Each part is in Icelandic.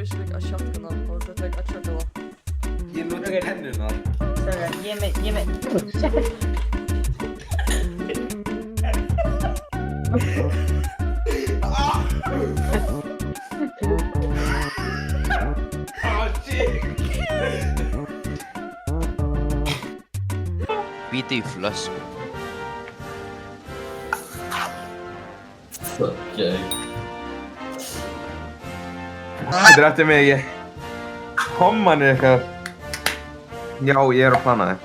officially a shotgun og það tek að tjöta það. Ég noti pennunar. Strákar, ég með Bíti í flösku. Okay. Þetta er eftir mig, Homman er eitthvað. Já, ég er að plana þig.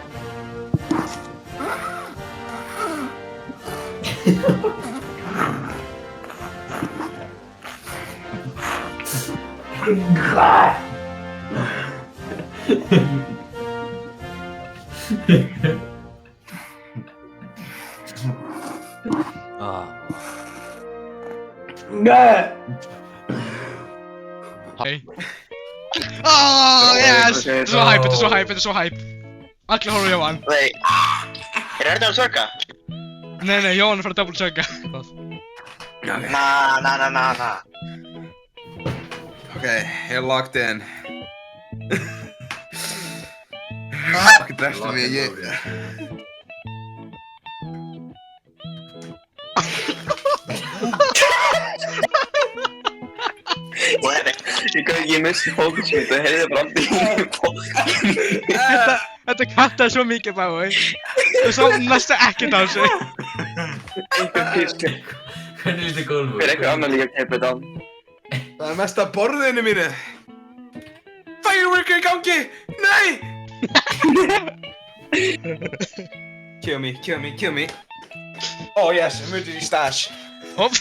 Hey. Oh yes! Þetta er svo hype, þetta er svo hype, þetta er svo hype. Allir horfa á Jóhann. Nei, er þetta að söka? Nei, Jóhann er að fara að double checka. Na. Ok, ég er locked in. Okkur dreftu mig, Ég missti fókus mitt og heyrði bara aldrei í fólk. Þetta kattaði svo mikið bæði. Þú sá næsta ekkert á sig. Einhver písku. Hvernig lítið gólfur? Er eitthvað annar líka að keipa þetta á? Það er mest að borðinu mínu. Firework er í gangi! Nei! Kill me. Oh yes, emergency stash. Hopp.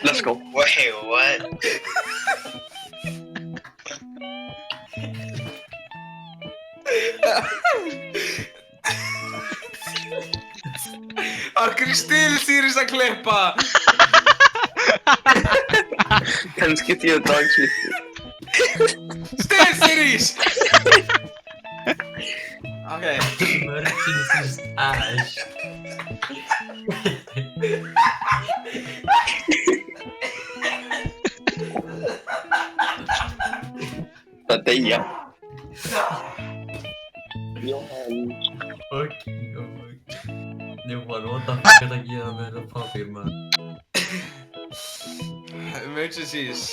Let's go. Wait, what? Akkur stil Sirius að klippa. Kannski því að dagslitt. Stil Sirius! Ok. Emergency stash. Það deyja. Jóhann. Fucking Jóhann, what the fuck er það að gera með þetta pappír, maður? Emergencies.